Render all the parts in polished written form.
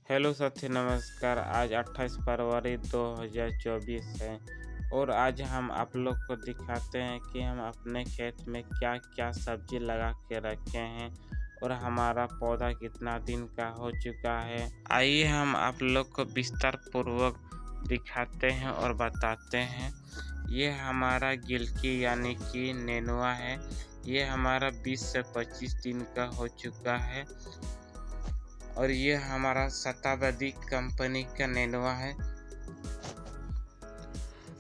Hello साथी नमस्कार। आज 28 फरवरी 2024 है और आज हम आप लोग को दिखाते हैं कि हम अपने खेत में क्या क्या सब्जी लगा के रखे हैं और हमारा पौधा कितना दिन का हो चुका है। आइए हम आप लोग को विस्तार पूर्वक दिखाते हैं और बताते हैं। ये हमारा गिलकी यानी कि नेनुआ है। ये हमारा 20 से 25 दिन का हो चुका है और ये हमारा शताब्दी कंपनी का नेनुआ है।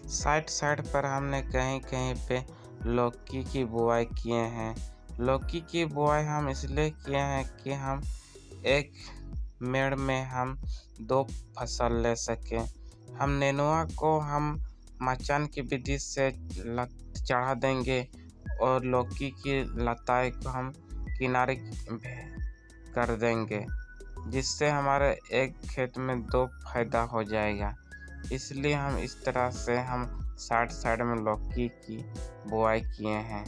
साइड पर हमने कहीं कहीं पे लौकी की बुआई किए हैं। लौकी की बुआई हम इसलिए किए हैं कि हम एक मेड़ में हम 2 फसल ले सकें। हम नेनुआ को हम मचान की विधि से चढ़ा देंगे और लौकी की लताएं को हम किनारे कर देंगे, जिससे हमारे एक खेत में 2 फायदा हो जाएगा। इसलिए हम इस तरह से हम साइड में लौकी की बुआई किए हैं।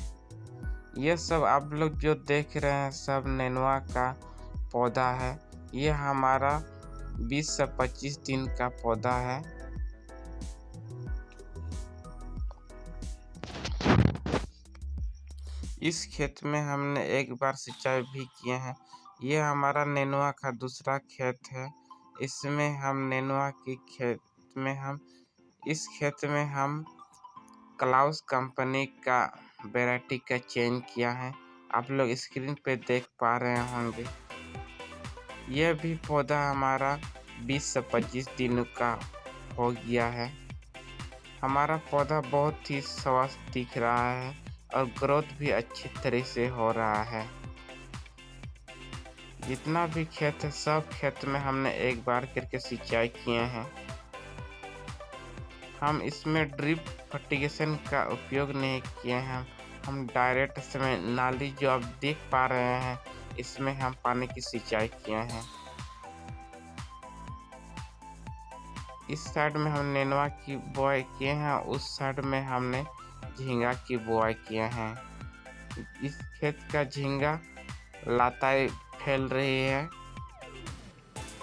ये सब आप लोग जो देख रहे हैं सब नेनुआ का पौधा है। ये हमारा 20 से 25 दिन का पौधा है। इस खेत में हमने एक बार सिंचाई भी किए हैं। ये हमारा नेनुआ का दूसरा खेत है। इसमें हम नेनुआ की इस खेत में हम क्लाउस कंपनी का वैरायटी का चयन किया है। आप लोग स्क्रीन पे देख पा रहे होंगे। यह भी पौधा हमारा 20 से 25 दिनों का हो गया है। हमारा पौधा बहुत ही स्वस्थ दिख रहा है और ग्रोथ भी अच्छी तरह से हो रहा है। जितना भी खेत है सब खेत में हमने एक बार करके सिंचाई किए हैं। हम इसमें ड्रिप फर्टिगेशन का उपयोग नहीं किए हैं। हम डायरेक्ट इसमें नाली जो आप देख पा रहे हैं इसमें हम पानी की सिंचाई किए हैं। इस साइड में हम नेनुआ की बुआई किए हैं, उस साइड में हमने झींगा की बुआई किए हैं। इस खेत का झींगा लताएं फैल रही है,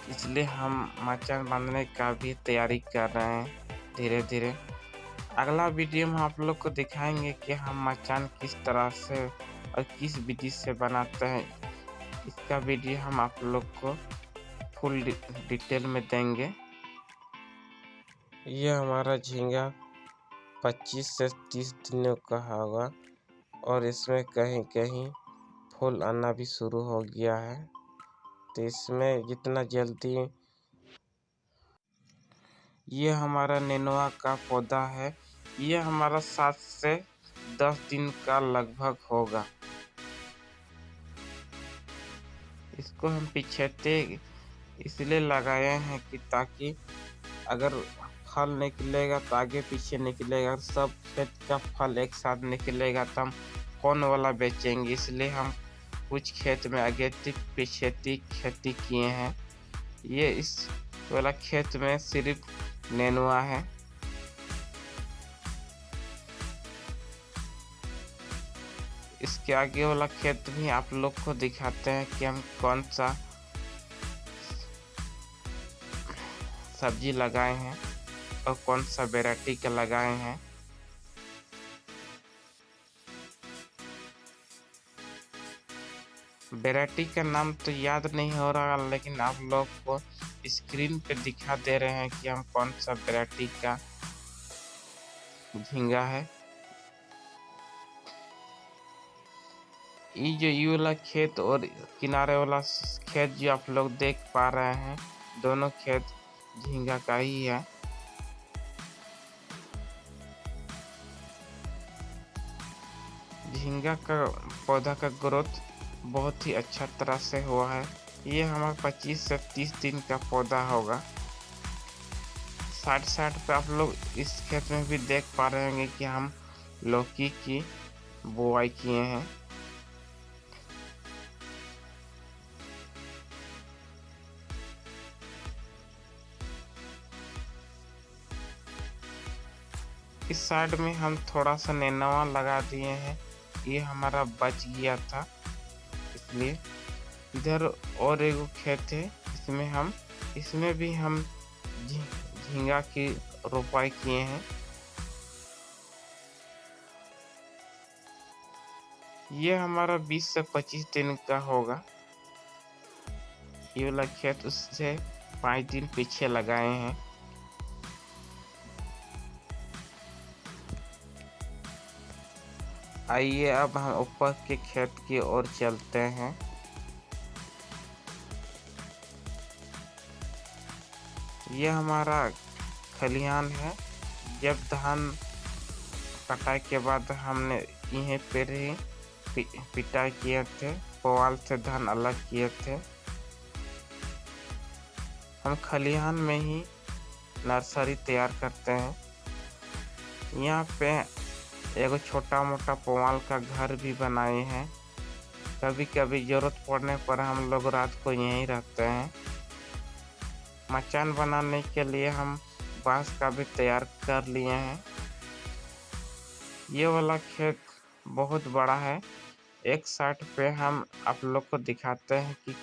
इसलिए हम मचान बांधने का भी तैयारी कर रहे हैं धीरे धीरे। अगला वीडियो में आप लोग को दिखाएंगे कि हम मचान किस तरह से और किस विधि से बनाते हैं। इसका वीडियो हम आप लोग को फुल डिटेल में देंगे। यह हमारा झींगा 25 से 30 दिनों का होगा और इसमें कहीं कहीं फूल आना भी शुरू हो गया है। तो इसमें जितना जल्दी ये हमारा नेनुआ का पौधा है। ये हमारा 7 से 10 दिन का लगभग होगा। इसको हम पिछेते इसलिए लगाए हैं कि ताकि अगर फल निकलेगा तो आगे पीछे निकलेगा। सब खेत का फल एक साथ निकलेगा तो हम कौन वाला बेचेंगे, इसलिए हम कुछ खेत में अगेती पिछेती खेती किए हैं। ये इस वाला खेत में सिर्फ नेनुआ है। इसके आगे वाला खेत भी आप लोग को दिखाते हैं कि हम कौन सा सब्जी लगाए हैं और कौन सा वैरायटी का लगाए हैं। वैरायटी का नाम तो याद नहीं हो रहा, लेकिन आप लोग को स्क्रीन पे दिखा दे रहे हैं कि हम कौन सा वैरायटी का झींगा है। ये वाला खेत और किनारे वाला खेत जो आप लोग देख पा रहे हैं, दोनों खेत झींगा का ही है। झींगा का पौधा का ग्रोथ बहुत ही अच्छा तरह से हुआ है। ये हमारा 25 से 30 दिन का पौधा होगा। साइड पे आप लोग इस खेत में भी देख पा रहे होंगे कि हम लौकी की बुआई किए हैं। इस साइड में हम थोड़ा सा नेनुआ लगा दिए हैं। ये हमारा बच गया था, इसलिए इधर और एक खेत है, इसमें हम इसमें भी हम झींगा की रोपाई किए हैं। ये हमारा 20 से 25 दिन का होगा। ये वाला खेत उससे 5 दिन पीछे लगाए हैं। आइए अब हम ऊपर के खेत की ओर चलते हैं। ये हमारा खलिहान है। जब धान कटाई के बाद हमने यहीं पर ही पिटाई किए थे, पुआल से धान अलग किए थे। हम खलिहान में ही नर्सरी तैयार करते हैं। यहाँ पे एगो छोटा मोटा पुआल का घर भी बनाए हैं। कभी कभी जरूरत पड़ने पर हम लोग रात को यहीं रहते हैं। मचान बनाने के लिए हम बांस का भी तैयार कर लिए हैं। ये वाला खेत बहुत बड़ा है। एक साइड पे हम आप लोग को दिखाते हैं कि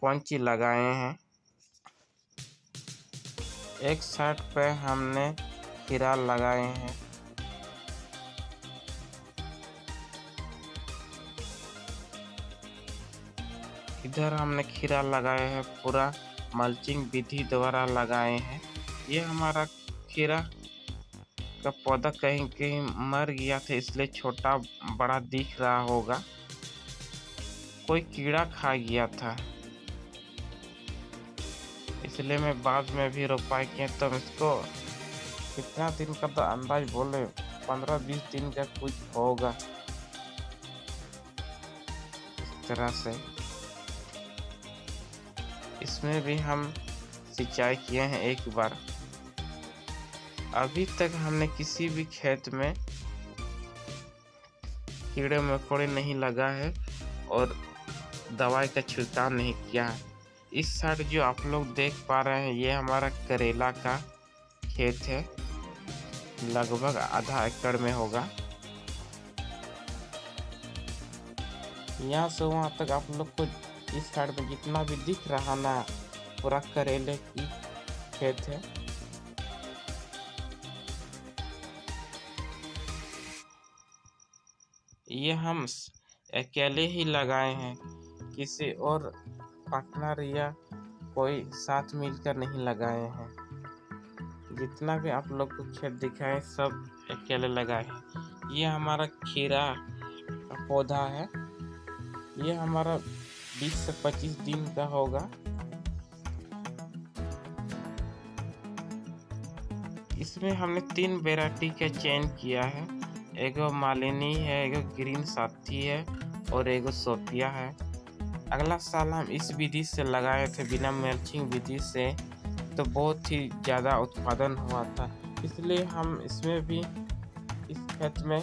कौन सी लगाए हैं। एक साइड पे हमने खीरा लगाए हैं। इधर हमने खीरा लगाए हैं, पूरा मल्चिंग विधि द्वारा लगाए हैं। ये हमारा खीरा का पौधा कहीं कहीं मर गया था, इसलिए छोटा बड़ा दिख रहा होगा। कोई कीड़ा खा गया था, इसलिए मैं बाद में भी रोपाई किया। तो इसको कितना दिन का तो अंदाज बोले 15-20 दिन का कुछ होगा। इस तरह से इसमें भी हम सिंचाई किए हैं एक बार। अभी तक हमने किसी भी खेत में कीड़े मकोड़े नहीं लगा है और दवाई का छिड़काव नहीं किया है। इस साइड जो आप लोग देख पा रहे हैं, ये हमारा करेला का खेत है। लगभग आधा एकड़ में होगा। यहाँ से वहाँ तक आप लोग को इस साइड में जितना भी दिख रहा ना, पूरा करेले की खेत है। ये हम अकेले ही लगाए हैं, किसी और पार्टनर या कोई साथ मिलकर नहीं लगाए हैं। जितना भी आप लोग को खेत दिखाए सब अकेले लगाए हैं। ये हमारा खीरा का पौधा है। ये हमारा 20 से 25 दिन का होगा। इसमें हमने 3 वैरायटी का चयन किया है। एगो मालिनी है, एगो ग्रीन साथी है और एगो सोफिया है। अगला साल हम इस विधि से लगाए थे, बिना मल्चिंग विधि से, तो बहुत ही ज़्यादा उत्पादन हुआ था। इसलिए हम इसमें भी इस खेत में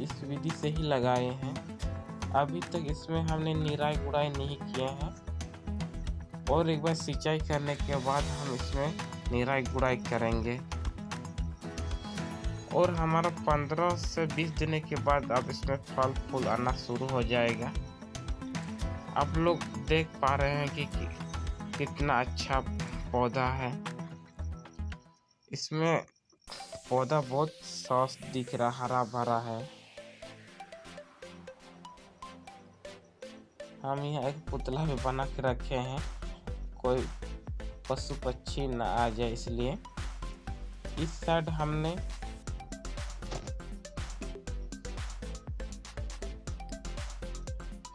इस विधि से ही लगाए हैं। अभी तक इसमें हमने निराई गुड़ाई नहीं किए हैं, और एक बार सिंचाई करने के बाद हम इसमें निराई गुड़ाई करेंगे। और हमारा 15 से 20 दिन के बाद अब इसमें फल फूल आना शुरू हो जाएगा। आप लोग देख पा रहे हैं कि कितना अच्छा पौधा है। इसमें पौधा बहुत स्वस्थ दिख रहा, हरा भरा है। हम यहाँ एक पुतला भी बना के रखे हैं, कोई पशु पक्षी ना आ जाए इसलिए। इस साइड हमने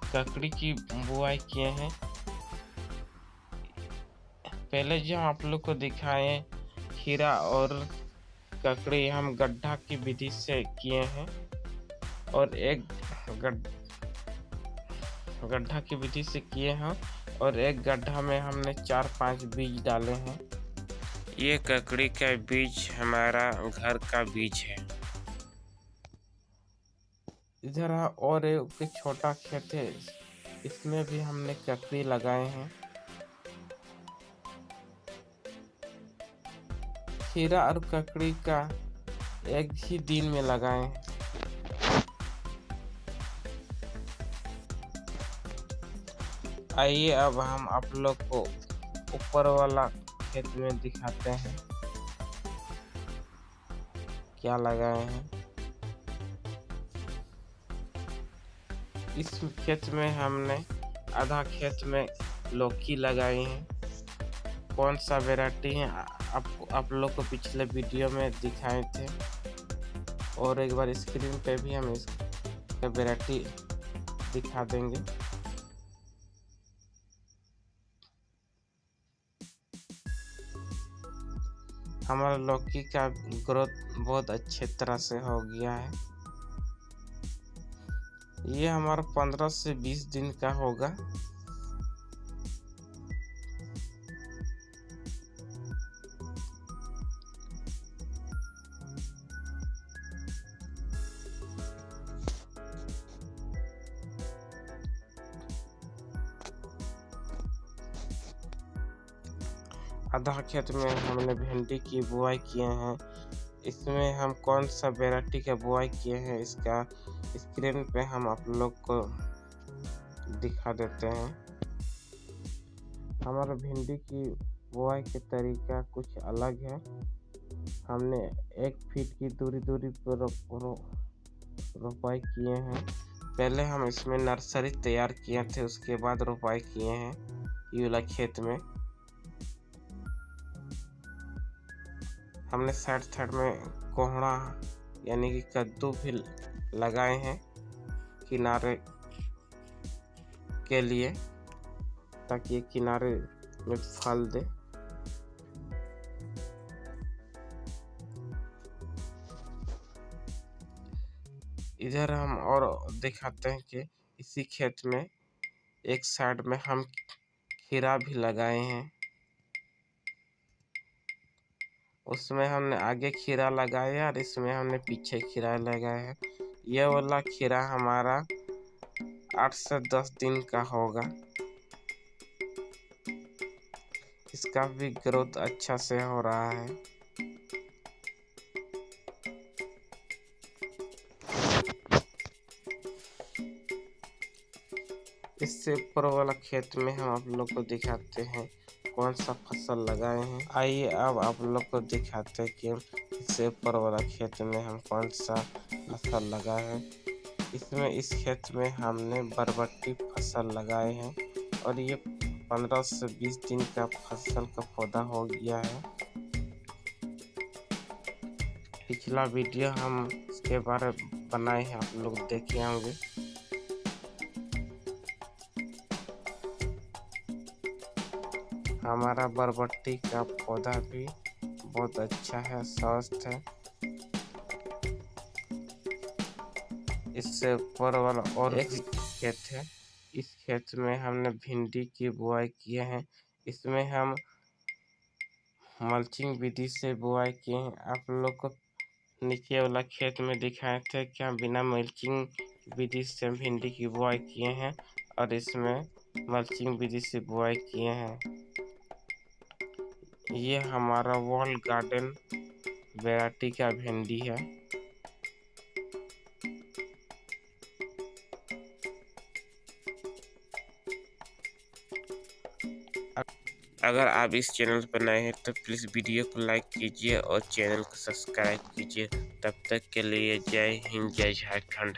ककड़ी की बुआई किए हैं। पहले जो आप लोग को दिखाए खीरा और ककड़ी हम गड्ढा की विधि से किए हैं, और एक गड्ढा की विधि से किए हैं, और एक गड्ढा में हमने 4-5 बीज डाले हैं। ये ककड़ी का बीज हमारा घर का बीज है। इधर और एक छोटा खेत है, इसमें भी हमने ककड़ी लगाए हैं। खीरा और ककड़ी का एक ही दिन में लगाए हैं। आइए अब हम आप लोग को ऊपर वाला खेत में दिखाते हैं क्या लगाए हैं। इस खेत में हमने आधा खेत में लौकी लगाई है। कौन सा वैरायटी है आप लोग को पिछले वीडियो में दिखाए थे, और एक बार स्क्रीन पे भी हम इसका वैरायटी दिखा देंगे। हमारा लौकी का ग्रोथ बहुत अच्छे तरह से हो गया है। ये हमारा 15 से 20 दिन का होगा। आधा खेत में हमने भिंडी की बुआई किए हैं। इसमें हम कौन सा वैरायटी का बुआई किए हैं इसका स्क्रीन पे हम आप लोग को दिखा देते हैं। हमारा भिंडी की बुआई के तरीका कुछ अलग है। हमने 1 फीट की दूरी पर रोपाई किए हैं। पहले हम इसमें नर्सरी तैयार किए थे, उसके बाद रोपाई किए हैं ये वाला खेत में। हमने साइड में कोहड़ा यानी कि कद्दू भी लगाए हैं किनारे के लिए, ताकि ये किनारे में फल दे। इधर हम और दिखाते हैं कि इसी खेत में एक साइड में हम खीरा भी लगाए हैं। उसमें हमने आगे खीरा लगाया और इसमें हमने पीछे खीरा लगाया है। यह वाला खीरा हमारा 8 से 10 दिन का होगा। इसका भी ग्रोथ अच्छा से हो रहा है। इससे ऊपर वाला खेत में हम आप लोग को दिखाते हैं कौन सा फसल लगाए हैं। आइए अब आप लोग को दिखाते हैं कि इससे ऊपर वाला खेत में हम कौन सा फसल लगाए हैं। इसमें इस खेत में हमने बरबट्टी फसल लगाए हैं और ये 15 से 20 दिन का फसल का पौधा हो गया है। पिछला वीडियो हम इसके बारे में बनाए हैं, आप लोग देखे होंगे। हमारा बरबट्टी का पौधा भी बहुत अच्छा है, स्वस्थ है। इससे ऊपर वाला और एक खेत है। इस खेत में हमने भिंडी की बुआई किए हैं। इसमें हम मल्चिंग विधि से बुआई किए हैं। आप लोग को नीचे वाला खेत में दिखाए थे कि हम बिना मल्चिंग विधि से भिंडी की बुआई किए हैं और इसमें मल्चिंग विधि से बुआई किए हैं। ये हमारा वॉल गार्डन वैरायटी का भिंडी है। अगर आप इस चैनल पर नए हैं तो प्लीज़ वीडियो को लाइक कीजिए और चैनल को सब्सक्राइब कीजिए। तब तक के लिए जय हिंद, जय झारखंड।